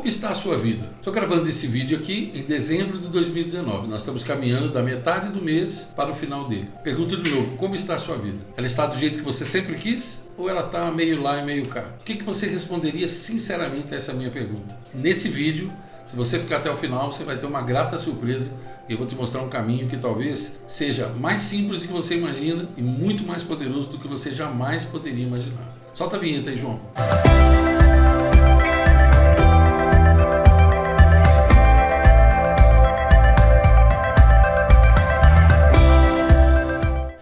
está a sua vida? Estou gravando esse vídeo aqui em dezembro de 2019. Nós estamos caminhando da metade do mês para o final dele. Pergunto de novo, como está a sua vida? Ela está do jeito que você sempre quis? Ou ela está meio lá e meio cá? O que você responderia sinceramente a essa minha pergunta? Nesse vídeo, se você ficar até o final, você vai ter uma grata surpresa. E eu vou te mostrar um caminho que talvez seja mais simples do que você imagina e muito mais poderoso do que você jamais poderia imaginar. Solta a vinheta aí, João.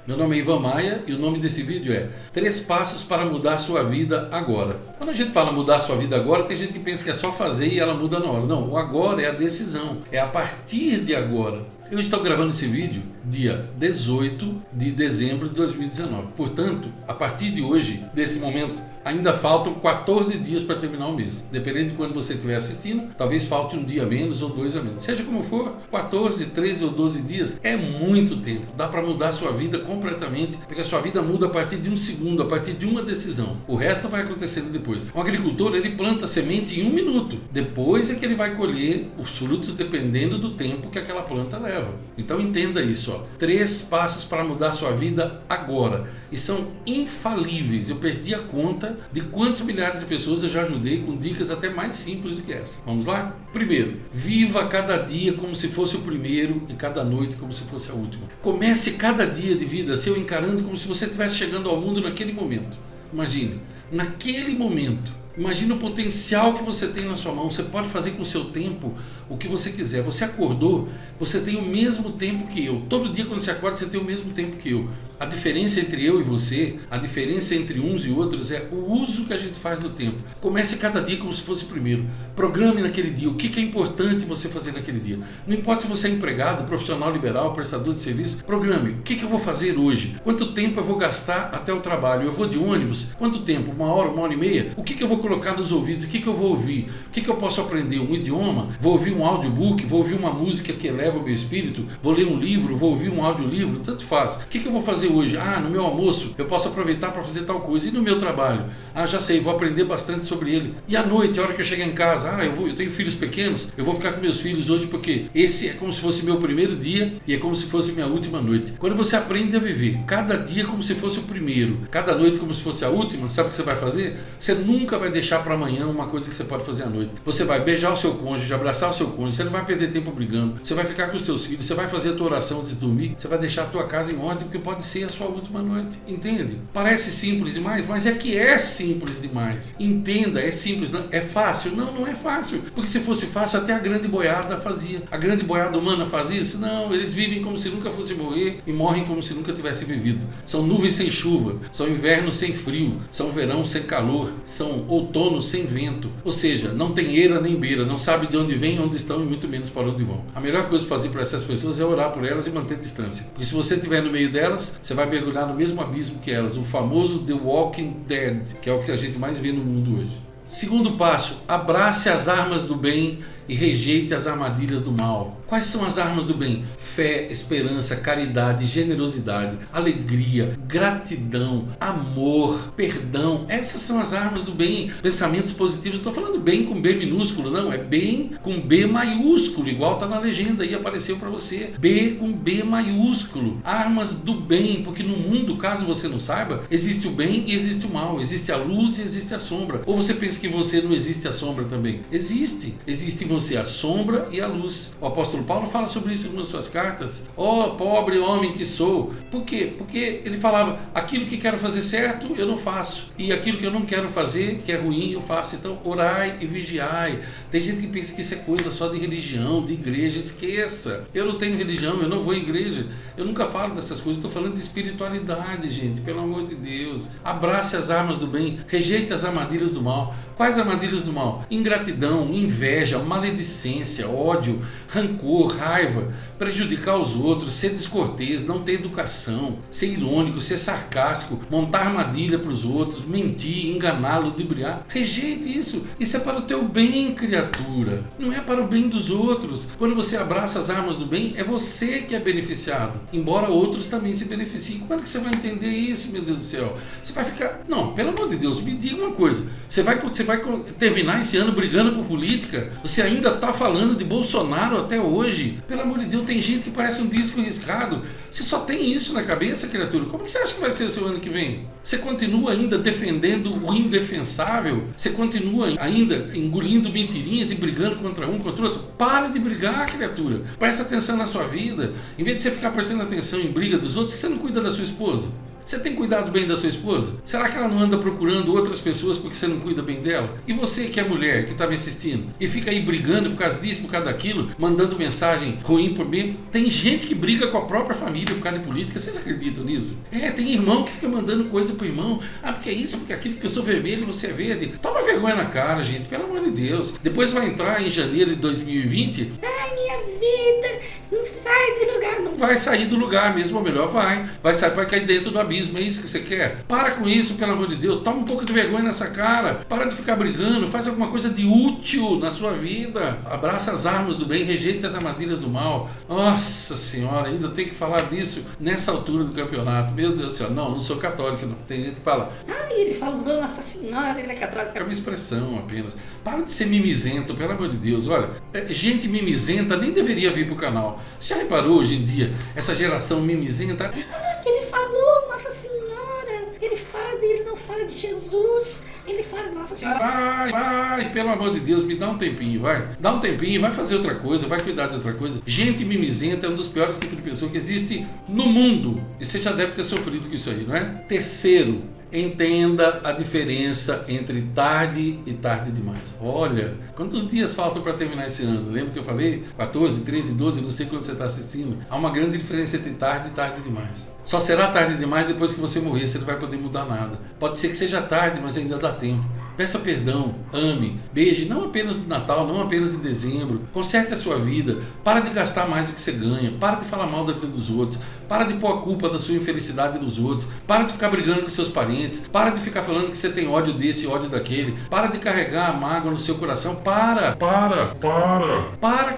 Meu nome é Ivan Maia e o nome desse vídeo é 3 passos para mudar sua vida agora. Quando a gente fala mudar sua vida agora, tem gente que pensa que é só fazer e ela muda na hora. Não, o agora é a decisão, é a partir de agora. Eu estou gravando esse vídeo dia 18 de dezembro de 2019. Portanto, a partir de hoje, desse momento, ainda faltam 14 dias para terminar o mês. Dependendo de quando você estiver assistindo, talvez falte um dia a menos ou 2 a menos. Seja como for, 14, 13 ou 12 dias é muito tempo. Dá para mudar a sua vida completamente, porque a sua vida muda a partir de um segundo, a partir de uma decisão. O resto vai acontecendo depois. Um agricultor, ele planta a semente em 1 minuto. Depois é que ele vai colher os frutos dependendo do tempo que aquela planta leva. Então entenda isso, ó. 3 passos para mudar a sua vida agora. E são infalíveis. Eu perdi a conta de quantas milhares de pessoas eu já ajudei com dicas até mais simples do que essa. Vamos lá? Primeiro, viva cada dia como se fosse o primeiro e cada noite como se fosse a última. Comece cada dia de vida seu encarando como se você estivesse chegando ao mundo naquele momento. Imagine, naquele momento. Imagina o potencial que você tem na sua mão. Você pode fazer com o seu tempo o que você quiser. Você acordou, você tem o mesmo tempo que eu. Todo dia quando você acorda, você tem o mesmo tempo que eu. A diferença entre eu e você, a diferença entre uns e outros é o uso que a gente faz do tempo. Comece cada dia como se fosse o primeiro. Programe naquele dia o que é importante você fazer naquele dia. Não importa se você é empregado, profissional liberal, prestador de serviço, programe. O que eu vou fazer hoje? Quanto tempo eu vou gastar até o trabalho? Eu vou de ônibus? Quanto tempo? 1 hora, 1 hora e meia? O que eu vou colocar nos ouvidos? O que eu vou ouvir? O que eu posso aprender? Um idioma? Vou ouvir um audiobook? Vou ouvir uma música que eleva o meu espírito? Vou ler um livro? Vou ouvir um audiolivro? Tanto faz. O que eu vou fazer hoje? No meu almoço eu posso aproveitar para fazer tal coisa. E no meu trabalho? Já sei, vou aprender bastante sobre ele. E à noite, a hora que eu chegar em casa, eu tenho filhos pequenos, eu vou ficar com meus filhos hoje porque esse é como se fosse meu primeiro dia e é como se fosse minha última noite. Quando você aprende a viver cada dia como se fosse o primeiro, cada noite como se fosse a última, sabe o que você vai fazer? Você nunca vai deixar para amanhã uma coisa que você pode fazer à noite. Você vai beijar o seu cônjuge, abraçar o seu cônjuge, você não vai perder tempo brigando, você vai ficar com os seus filhos, você vai fazer a tua oração antes de dormir, você vai deixar a tua casa em ordem porque pode ser a sua última noite, entende? Parece simples demais, mas é que é simples demais. Entenda, é simples, não é fácil? Não é fácil, porque se fosse fácil até a grande boiada fazia. A grande boiada humana faz isso? Não, eles vivem como se nunca fosse morrer e morrem como se nunca tivesse vivido. São nuvens sem chuva, são invernos sem frio, são verão sem calor, são outono sem vento, ou seja, não tem eira nem beira, não sabe de onde vem, onde estão e muito menos para onde vão. A melhor coisa para fazer para essas pessoas é orar por elas e manter distância, porque se você estiver no meio delas, você vai mergulhar no mesmo abismo que elas, o famoso The Walking Dead, que é o que a gente mais vê no mundo hoje. Segundo passo, abrace as armas do bem e rejeite as armadilhas do mal. Quais são as armas do bem? Fé, esperança, caridade, generosidade, alegria, gratidão, amor, perdão. Essas são as armas do bem. Pensamentos positivos. Não estou falando bem com B minúsculo, não. É bem com B maiúsculo, igual está na legenda aí, apareceu para você. B com B maiúsculo. Armas do bem, porque no mundo, caso você não saiba, existe o bem e existe o mal. Existe a luz e existe a sombra. Ou você pensa que em você não existe a sombra também? Existe. Existe em você a sombra e a luz. O apóstolo Paulo fala sobre isso em uma de suas cartas. Pobre homem que sou. Por quê? Porque ele falava, aquilo que quero fazer certo, eu não faço. E aquilo que eu não quero fazer, que é ruim, eu faço. Então, orai e vigiai. Tem gente que pensa que isso é coisa só de religião, de igreja. Esqueça. Eu não tenho religião, eu não vou à igreja. Eu nunca falo dessas coisas. Estou falando de espiritualidade, gente. Pelo amor de Deus. Abrace as armas do bem. Rejeite as armadilhas do mal. Quais armadilhas do mal? Ingratidão, inveja, maledicência, ódio, rancor, raiva, prejudicar os outros, ser descortês, não ter educação, ser irônico, ser sarcástico, montar armadilha para os outros, mentir, enganá-lo, ludibriar. Rejeite isso. Isso é para o teu bem, criatura. Não é para o bem dos outros. Quando você abraça as armas do bem, é você que é beneficiado, embora outros também se beneficiem. Quando que você vai entender isso, meu Deus do céu? Você vai ficar... Não, pelo amor de Deus, me diga uma coisa. Você vai terminar esse ano brigando por política? Você ainda está falando de Bolsonaro até hoje? Pelo amor de Deus, tem gente que parece um disco riscado. Você só tem isso na cabeça, criatura? Como que você acha que vai ser o seu ano que vem? Você continua ainda defendendo o indefensável? Você continua ainda engolindo mentirinhas e brigando contra um, contra o outro? Para de brigar, criatura. Presta atenção na sua vida. Em vez de você ficar prestando atenção em briga dos outros, você não cuida da sua esposa? Você tem cuidado bem da sua esposa? Será que ela não anda procurando outras pessoas porque você não cuida bem dela? E você que é mulher, que está me assistindo, e fica aí brigando por causa disso, por causa daquilo, mandando mensagem ruim por mim? Tem gente que briga com a própria família por causa de política. Vocês acreditam nisso? Tem irmão que fica mandando coisa pro irmão. Porque é isso, porque aquilo, porque eu sou vermelho e você é verde. Toma vergonha na cara, gente, pelo amor de Deus. Depois vai entrar em janeiro de 2020. Ai, minha vida, não sai do lugar. Não vai sair do lugar mesmo, ou melhor, vai sair, vai cair dentro do abismo. É isso que você quer? Para com isso, pelo amor de Deus. Toma um pouco de vergonha nessa cara. Para de ficar brigando. Faz alguma coisa de útil na sua vida. Abraça as armas do bem, rejeita as armadilhas do mal. Nossa Senhora, ainda tem que falar disso nessa altura do campeonato. Meu Deus do céu. Não sou católico, não. Tem gente que fala, ele falou, Nossa Senhora, ele é católico. É uma expressão apenas. Para de ser mimizento, pelo amor de Deus. Olha, gente mimizenta nem deveria vir pro canal. Você já reparou hoje em dia essa geração mimizenta? Ele falou, Nossa Senhora, ele não fala de Jesus, ele fala de Nossa Senhora. Vai, pelo amor de Deus, me dá um tempinho, vai. Dá um tempinho, vai fazer outra coisa, vai cuidar de outra coisa. Gente mimizenta é um dos piores tipos de pessoa que existe no mundo. E você já deve ter sofrido com isso aí, não é? Terceiro, entenda a diferença entre tarde e tarde demais. Olha, quantos dias faltam para terminar esse ano? Lembra que eu falei? 14, 13, 12, não sei quando você está assistindo. Há uma grande diferença entre tarde e tarde demais. Só será tarde demais depois que você morrer, você não vai poder mudar nada. Pode ser que seja tarde, mas ainda dá tempo. Peça perdão, ame, beije, não apenas no Natal, não apenas em dezembro. Conserte a sua vida, para de gastar mais do que você ganha, para de falar mal da vida dos outros, para de pôr a culpa da sua infelicidade nos outros, para de ficar brigando com seus parentes, para de ficar falando que você tem ódio desse e ódio daquele, para de carregar a mágoa no seu coração, para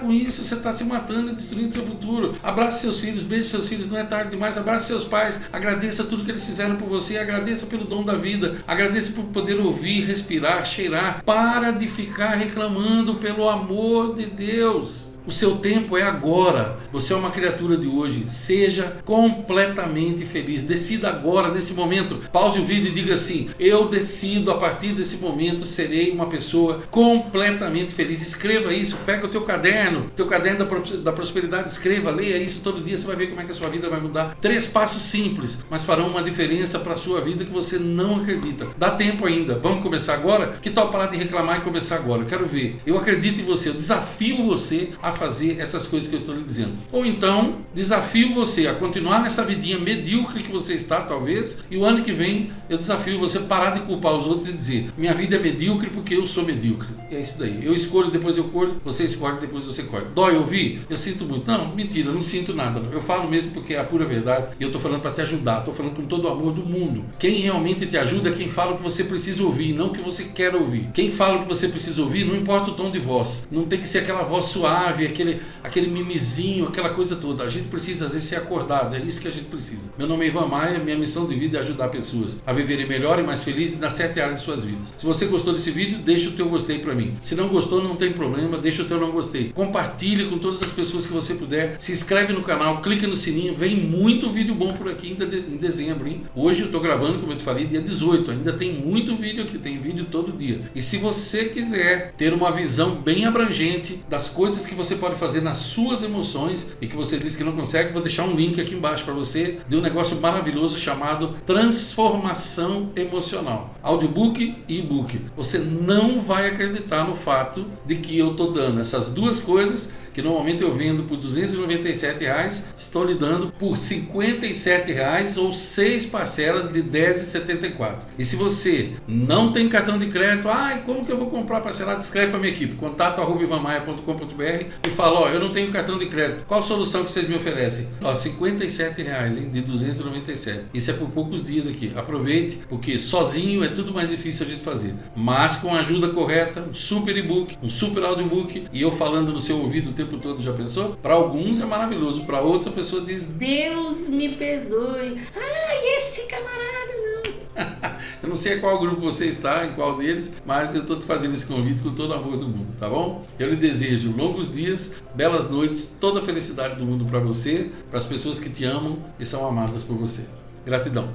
com isso, você está se matando e destruindo seu futuro. Abrace seus filhos, beije seus filhos, não é tarde demais, abrace seus pais, agradeça tudo que eles fizeram por você, agradeça pelo dom da vida, agradeça por poder ouvir, respirar, cheirar. Para de ficar reclamando, pelo amor de Deus. O seu tempo é agora. Você é uma criatura de hoje. Seja completamente feliz. Decida agora, nesse momento. Pause o vídeo e diga assim: eu decido, a partir desse momento, serei uma pessoa completamente feliz. Escreva isso. Pega o teu caderno da prosperidade. Escreva, leia isso todo dia. Você vai ver como é que a sua vida vai mudar. 3 passos simples, mas farão uma diferença para a sua vida que você não acredita. Dá tempo ainda. Vamos começar agora? Que tal parar de reclamar e começar agora? Eu quero ver. Eu acredito em você. Eu desafio você a fazer essas coisas que eu estou lhe dizendo. Ou então, desafio você a continuar nessa vidinha medíocre que você está, talvez, e o ano que vem eu desafio você a parar de culpar os outros e dizer: minha vida é medíocre porque eu sou medíocre. E é isso daí. Eu escolho, depois eu colho, você escolhe, depois você colhe. Dói ouvir? Eu sinto muito. Não, mentira, eu não sinto nada. Não. Eu falo mesmo porque é a pura verdade e eu estou falando para te ajudar. Estou falando com todo o amor do mundo. Quem realmente te ajuda é quem fala o que você precisa ouvir, não o que você quer ouvir. Quem fala o que você precisa ouvir, não importa o tom de voz. Não tem que ser aquela voz suave, aquele mimizinho, aquela coisa toda. A gente precisa, às vezes, ser acordado. É isso que a gente precisa. Meu nome é Ivan Maia, minha missão de vida é ajudar pessoas a viverem melhor e mais felizes na certa área de suas vidas. Se você gostou desse vídeo, deixa o teu gostei para mim. Se não gostou, não tem problema, deixa o teu não gostei. Compartilhe com todas as pessoas que você puder. Se inscreve no canal, clica no sininho. Vem muito vídeo bom por aqui em dezembro, hein? Hoje eu tô gravando, como eu te falei, dia 18. Ainda tem muito vídeo aqui, tem vídeo todo dia. E se você quiser ter uma visão bem abrangente das coisas que você pode fazer nas suas emoções e que você disse que não consegue, vou deixar um link aqui embaixo para você de um negócio maravilhoso chamado Transformação Emocional. Audiobook e e-book. Você não vai acreditar no fato de que eu estou dando essas duas coisas que normalmente eu vendo por R$297, estou lhe dando por R$57 ou 6 parcelas de R$10,74. E se você não tem cartão de crédito, como que eu vou comprar parcelado? Escreve para a minha equipe, contato@ivanmaia.com.br e fala: eu não tenho cartão de crédito, qual a solução que vocês me oferecem? R$57, hein, de 297. Isso é por poucos dias aqui. Aproveite, porque sozinho é tudo mais difícil a gente fazer. Mas com a ajuda correta, um super e-book, um super audiobook, e eu falando no seu ouvido o tempo todo, já pensou? Para alguns é maravilhoso, para outra pessoa diz: Deus me perdoe. Esse camarada não. Eu não sei em qual grupo você está, em qual deles, mas eu estou te fazendo esse convite com todo o amor do mundo, tá bom? Eu lhe desejo longos dias, belas noites, toda a felicidade do mundo para você, para as pessoas que te amam e são amadas por você. Gratidão.